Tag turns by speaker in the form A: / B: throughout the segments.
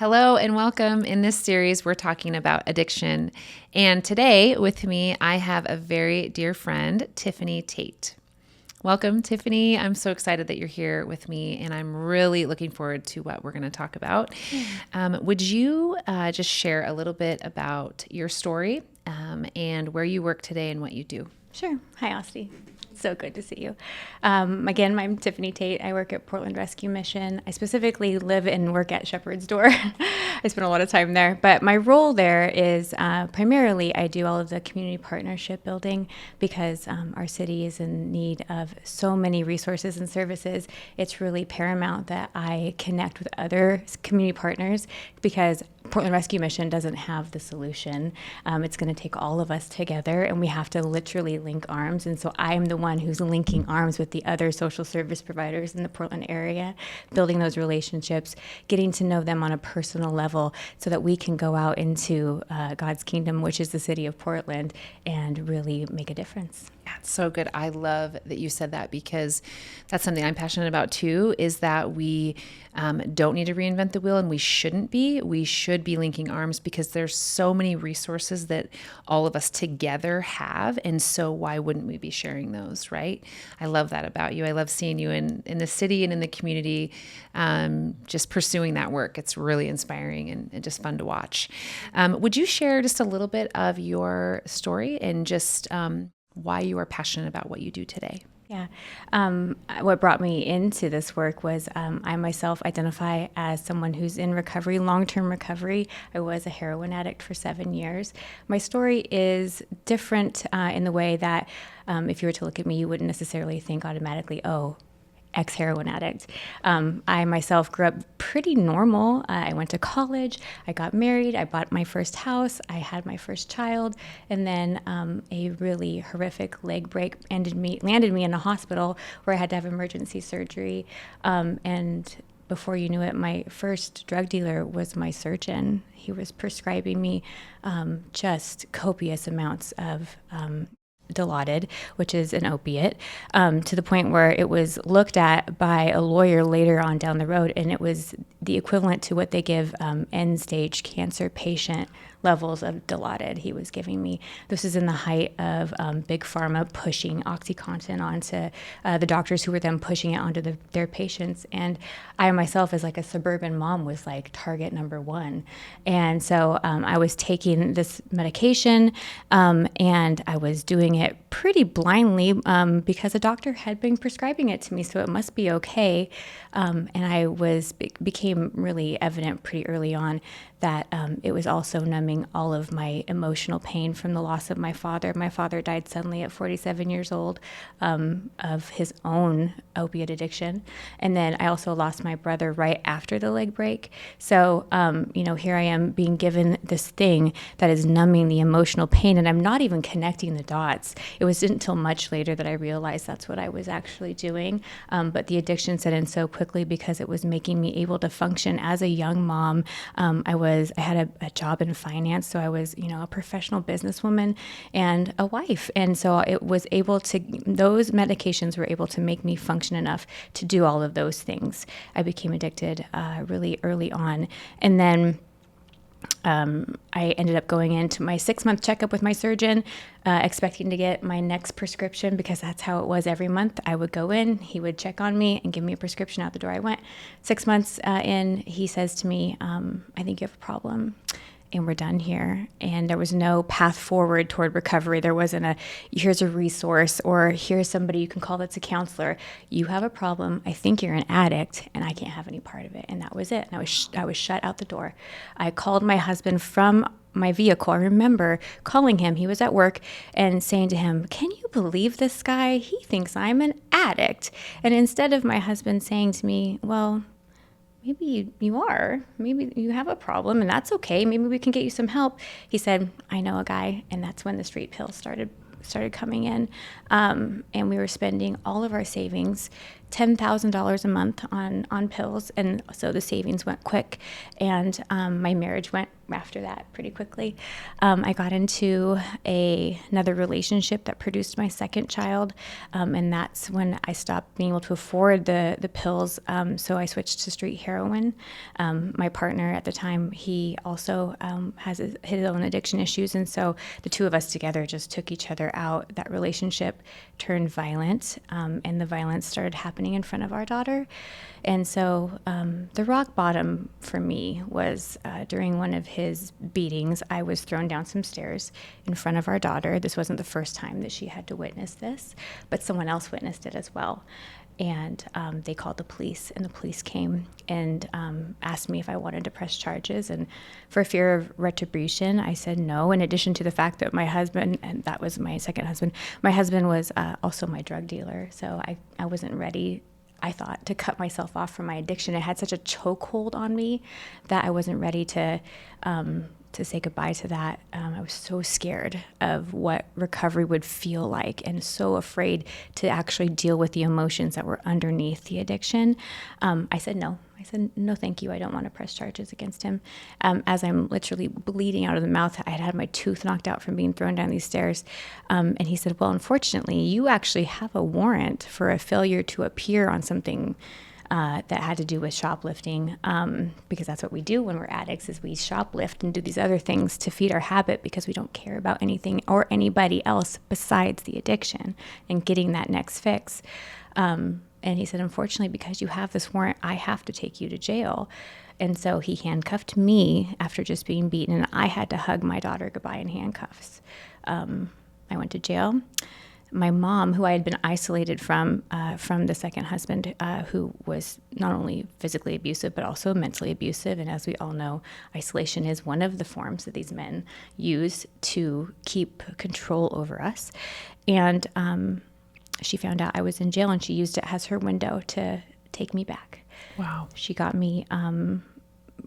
A: Hello and welcome. In this series, we're talking about addiction. And today with me, I have a very dear friend, Tiffany Tait. Welcome, Tiffany. I'm so excited that you're here with me, and I'm really looking forward to what we're going to talk about. Would you just share a little bit about your story and where you work today and what you do?
B: Sure. Hi, Asti. So good to see you. Again, I'm Tiffany Tait. I work at Portland Rescue Mission. I specifically live and work at Shepherd's Door. I spend a lot of time there. But my role there is primarily I do all of the community partnership building because our city is in need of so many resources and services. It's really paramount that I connect with other community partners because Portland Rescue Mission doesn't have the solution. It's going to take all of us together, and we have to literally link arms. And so I am the one who's linking arms with the other social service providers in the Portland area, building those relationships, getting to know them on a personal level so that we can go out into God's kingdom, which is the city of Portland, and really make a difference.
A: That's so good. I love that you said that because that's something I'm passionate about too, is that we don't need to reinvent the wheel, and we shouldn't be. We should be linking arms because there's so many resources that all of us together have. And so why wouldn't we be sharing those, right? I love that about you. I love seeing you in the city and in the community, just pursuing that work. It's really inspiring and just fun to watch. Would you share just a little bit of your story and just why you are passionate about what you do today?
B: Yeah. What brought me into this work was I myself identify as someone who's in recovery, long-term recovery. I was a heroin addict for 7 years. My story is different in the way that if you were to look at me, you wouldn't necessarily think automatically, oh, ex-heroin addict. I myself grew up pretty normal. I went to college, I got married, I bought my first house, I had my first child, and then a really horrific leg break landed me in a hospital where I had to have emergency surgery. And before you knew it, my first drug dealer was my surgeon. He was prescribing me just copious amounts of Dilaudid, which is an opiate, to the point where it was looked at by a lawyer later on down the road, and it was the equivalent to what they give end-stage cancer patient levels of Dilaudid he was giving me. This is in the height of Big Pharma pushing OxyContin onto the doctors who were then pushing it onto their patients. And I myself, as like a suburban mom, was like target number one. And so I was taking this medication and I was doing it pretty blindly because a doctor had been prescribing it to me, so it must be okay. And I became really evident pretty early on that it was also numbing all of my emotional pain from the loss of my father. My father died suddenly at 47 years old of his own opiate addiction. And then I also lost my brother right after the leg break. So, here I am being given this thing that is numbing the emotional pain, and I'm not even connecting the dots. It wasn't until much later that I realized that's what I was actually doing. But the addiction set in so quickly because it was making me able to function as a young mom. I had a job in finance, so I was, a professional businesswoman and a wife. And so those medications were able to make me function enough to do all of those things. I became addicted really early on. And then I ended up going into my 6-month checkup with my surgeon, expecting to get my next prescription because that's how it was every month. I would go in, he would check on me and give me a prescription. Out the door I went. 6 months in, he says to me, I think you have a problem and we're done here. And there was no path forward toward recovery. There wasn't here's a resource or here's somebody you can call that's a counselor. You have a problem. I think you're an addict and I can't have any part of it. And that was it. And I was shut out the door. I called my husband from my vehicle. I remember calling him. He was at work and saying to him, "Can you believe this guy? He thinks I'm an addict." And instead of my husband saying to me, "Well, maybe you are. Maybe you have a problem, and that's okay. Maybe we can get you some help," he said, "I know a guy." And that's when the street pills started coming in. And we were spending all of our savings $10,000 a month on pills, and so the savings went quick, and my marriage went after that pretty quickly. I got into another relationship that produced my second child, and that's when I stopped being able to afford the pills, so I switched to street heroin. My partner at the time, he also has his own addiction issues, and so the two of us together just took each other out. That relationship turned violent, and the violence started happening in front of our daughter. And so the rock bottom for me was during one of his beatings. I was thrown down some stairs in front of our daughter. This wasn't the first time that she had to witness this, but someone else witnessed it as well. And they called the police, and the police came and asked me if I wanted to press charges. And for fear of retribution, I said no, in addition to the fact that my husband, and that was my second husband, my husband was also my drug dealer. So I wasn't ready, I thought, to cut myself off from my addiction. It had such a chokehold on me that I wasn't ready to say goodbye to that. I was so scared of what recovery would feel like, and so afraid to actually deal with the emotions that were underneath the addiction. I said no. I said, no, thank you. I don't want to press charges against him. As I'm literally bleeding out of the mouth, I had my tooth knocked out from being thrown down these stairs. And he said, well, unfortunately, you actually have a warrant for a failure to appear on something that had to do with shoplifting, because that's what we do when we're addicts, is we shoplift and do these other things to feed our habit because we don't care about anything or anybody else besides the addiction and getting that next fix. And he said, unfortunately, because you have this warrant, I have to take you to jail. And so he handcuffed me after just being beaten, and I had to hug my daughter goodbye in handcuffs. I went to jail. My mom, who I had been isolated from the second husband, who was not only physically abusive, but also mentally abusive. And as we all know, isolation is one of the forms that these men use to keep control over us. And she found out I was in jail, and she used it as her window to take me back.
A: Wow.
B: She got me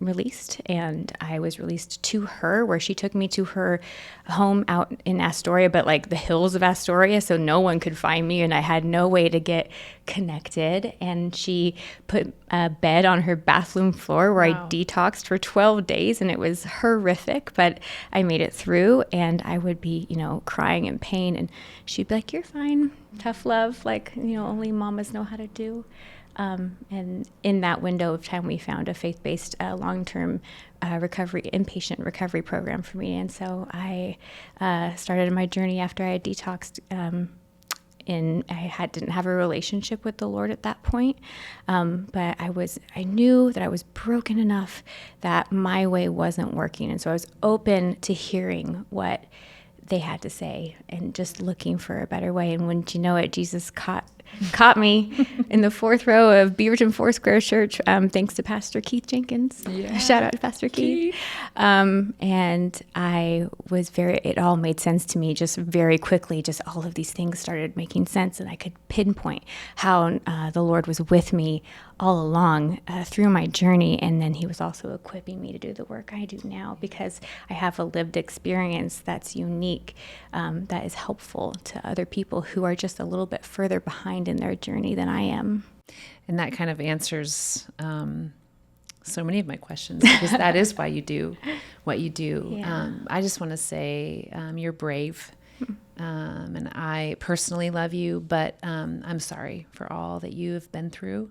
B: released, and I was released to her, where she took me to her home out in Astoria, but like the hills of Astoria, so no one could find me, and I had no way to get connected. And she put a bed on her bathroom floor where I detoxed for 12 days, and it was horrific, but I made it through. And I would be, crying in pain, and she'd be like, you're fine, tough love, like, only mamas know how to do. And in that window of time, we found a faith-based long-term inpatient recovery program for me. And so I started my journey after I had detoxed. I didn't have a relationship with the Lord at that point, but I knew that I was broken enough that my way wasn't working. And so I was open to hearing what they had to say and just looking for a better way. And wouldn't you know it, Jesus caught me in the fourth row of Beaverton Foursquare Church, thanks to Pastor Keith Jenkins. Yeah. Shout out to Pastor Keith. And it all made sense to me just very quickly. Just all of these things started making sense, and I could pinpoint how the Lord was with me all along through my journey. And then he was also equipping me to do the work I do now, because I have a lived experience that's unique, that is helpful to other people who are just a little bit further behind in their journey than I am.
A: And that kind of answers so many of my questions, because that is why you do what you do.
B: Yeah.
A: I just want to say you're brave. And I personally love you, but I'm sorry for all that you have been through.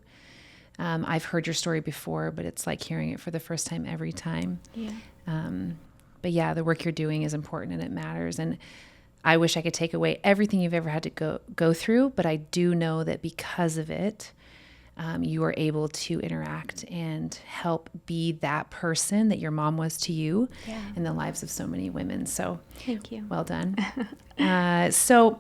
A: I've heard your story before, but it's like hearing it for the first time every time.
B: Yeah.
A: But yeah, the work you're doing is important, and it matters. And I wish I could take away everything you've ever had to go through, but I do know that because of it, you are able to interact and help be that person that your mom was to you in the lives of so many women. So
B: thank you.
A: Well done. So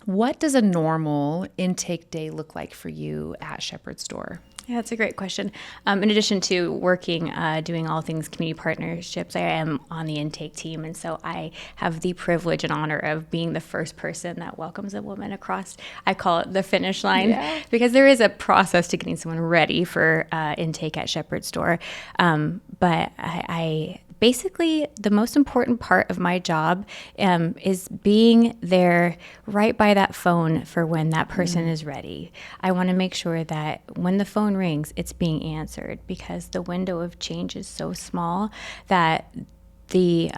A: what does a normal intake day look like for you at Shepherd's Door?
B: Yeah, that's a great question. In addition to working, doing all things community partnerships, I am on the intake team. And so I have the privilege and honor of being the first person that welcomes a woman across, I call it the finish line, because there is a process to getting someone ready for intake at Shepherd's Door. But I basically, the most important part of my job is being there right by that phone for when that person is ready. I want to make sure that when the phone rings, it's being answered, because the window of change is so small that the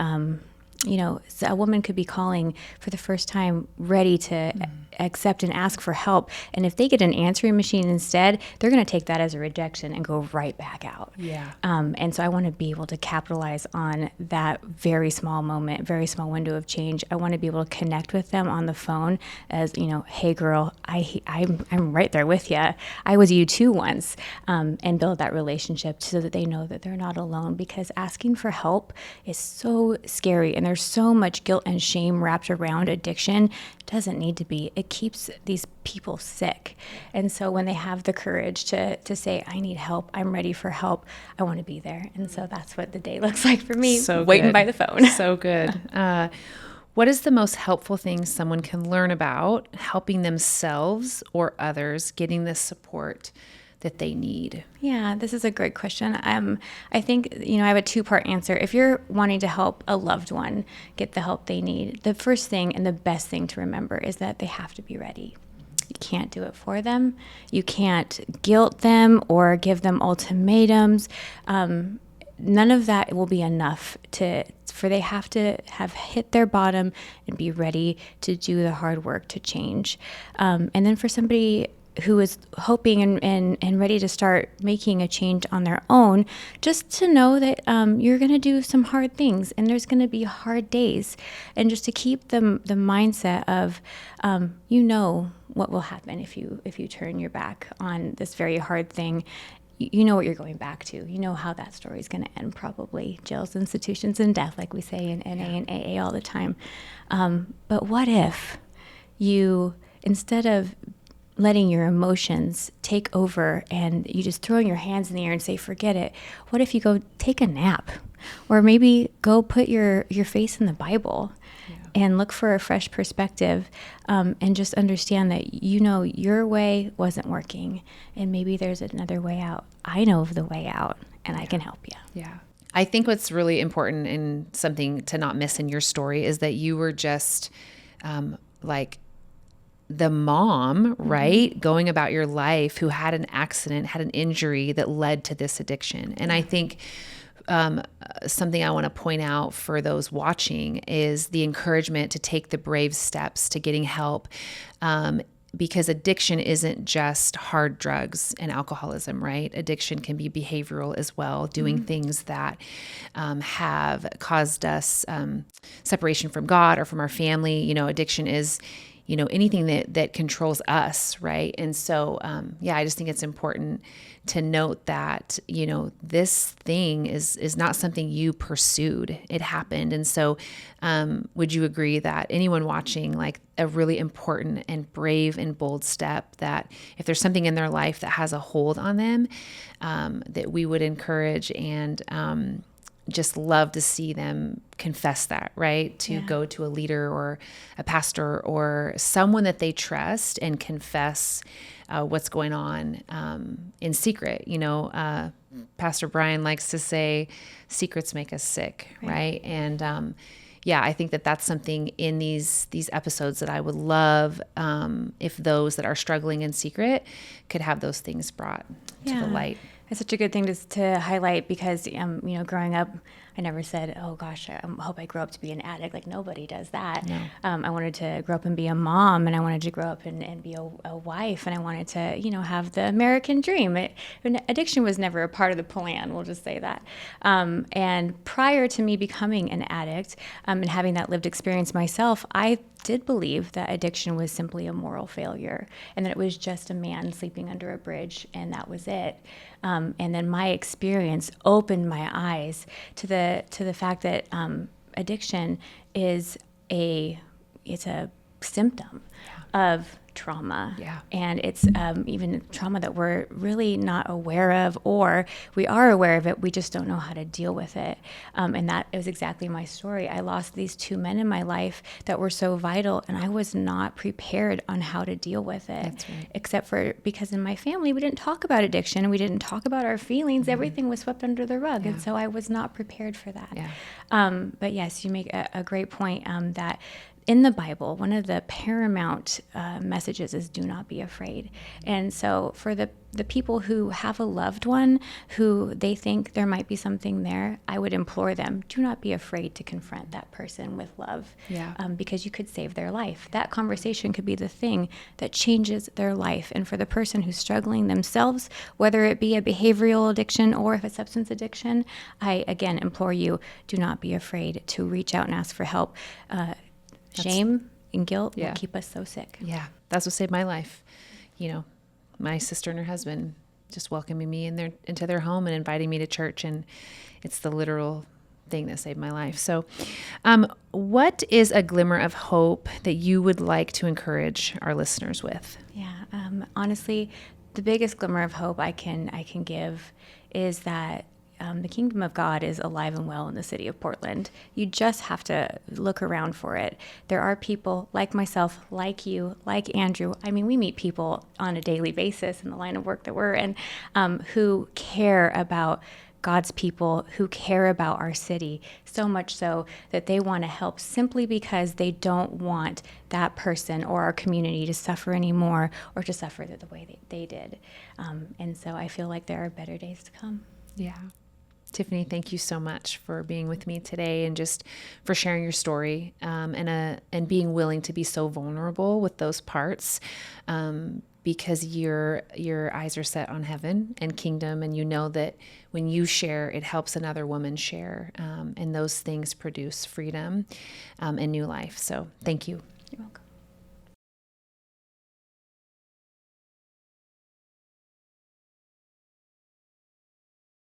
B: so a woman could be calling for the first time, ready to accept and ask for help. And if they get an answering machine instead, they're going to take that as a rejection and go right back out.
A: Yeah.
B: And so I want to be able to capitalize on that very small moment, very small window of change. I want to be able to connect with them on the phone as, hey girl, I'm right there with you. I was you too once, and build that relationship so that they know that they're not alone, because asking for help is so scary. And there's so much guilt and shame wrapped around addiction. It doesn't need to be. It keeps these people sick. And so when they have the courage to say, I need help, I'm ready for help, I want to be there. And so that's what the day looks like for me,
A: So
B: waiting
A: good.
B: by the phone.
A: So good. What is the most helpful thing someone can learn about helping themselves or others getting the support that they need?
B: Yeah, this is a great question. I think, I have a two-part answer. If you're wanting to help a loved one get the help they need, the first thing and the best thing to remember is that they have to be ready. You can't do it for them. You can't guilt them or give them ultimatums. None of that will be enough for they have to have hit their bottom and be ready to do the hard work to change. And then for somebody who is hoping and ready to start making a change on their own, just to know that you're going to do some hard things and there's going to be hard days, and just to keep the mindset of what will happen if you turn your back on this very hard thing. You know what you're going back to. You know how that story is going to end, probably jails, institutions, and death, like we say in NA and AA all the time. But what if you, instead of letting your emotions take over and you just throwing your hands in the air and say, forget it, what if you go take a nap? Or maybe go put your face in the Bible and look for a fresh perspective, and just understand that your way wasn't working and maybe there's another way out. I know of the way out and I can help you.
A: Yeah. I think what's really important and something to not miss in your story is that you were just like the mom, right? Going about your life who had an accident, had an injury that led to this addiction. And I think something I want to point out for those watching is the encouragement to take the brave steps to getting help. Because addiction isn't just hard drugs and alcoholism, right? Addiction can be behavioral as well, doing things that have caused us separation from God or from our family. Addiction is anything that controls us, right? And so, I just think it's important to note that, this thing is not something you pursued. It happened. And so, would you agree that anyone watching, like a really important and brave and bold step, that if there's something in their life that has a hold on them, that we would encourage and just love to see them confess that, right? To go to a leader or a pastor or someone that they trust and confess what's going on in secret. Pastor Brian likes to say, secrets make us sick, right? And I think that that's something in these episodes that I would love if those that are struggling in secret could have those things brought to the light.
B: It's such a good thing to highlight, because, growing up, I never said, oh gosh, I hope I grow up to be an addict. Like, nobody does that.
A: No.
B: I wanted to grow up and be a mom, and I wanted to grow up and be a wife, and I wanted to, have the American dream. Addiction was never a part of the plan, we'll just say that. And prior to me becoming an addict and having that lived experience myself, I did believe that addiction was simply a moral failure, and that it was just a man sleeping under a bridge, and that was it. And then my experience opened my eyes to the fact that addiction is a symptom of trauma.
A: Yeah.
B: And it's even trauma that we're really not aware of, or we are aware of it, we just don't know how to deal with it. And that is exactly my story. I lost these two men in my life that were so vital, and I was not prepared on how to deal with it.
A: That's right.
B: Except for because in my family, we didn't talk about addiction. We didn't talk about our feelings. Everything was swept under the rug. And so I was not prepared for that.
A: Yeah.
B: But yes, you make a great point that in the Bible, one of the paramount messages is do not be afraid. And so for the people who have a loved one who they think there might be something there, I would implore them, do not be afraid to confront that person with love.
A: Yeah.
B: Because you could save their life. That conversation could be the thing that changes their life. And for the person who's struggling themselves, whether it be a behavioral addiction or if it's substance addiction, I again implore you, do not be afraid to reach out and ask for help. Shame and guilt will keep us so sick.
A: Yeah. That's what saved my life. My sister and her husband just welcoming me into their home and inviting me to church. And it's the literal thing that saved my life. So, what is a glimmer of hope that you would like to encourage our listeners with?
B: Yeah. Honestly, the biggest glimmer of hope I can give is that the kingdom of God is alive and well in the city of Portland. You just have to look around for it. There are people like myself, like you, like Andrew. I mean, we meet people on a daily basis in the line of work that we're in who care about God's people, who care about our city, so much so that they want to help simply because they don't want that person or our community to suffer anymore or to suffer the way they did. And so I feel like there are better days to come.
A: Yeah. Tiffany, thank you so much for being with me today and just for sharing your story and being willing to be so vulnerable with those parts because your eyes are set on heaven and kingdom, and you know that when you share, it helps another woman share, and those things produce freedom and new life. So thank you.
B: You're welcome.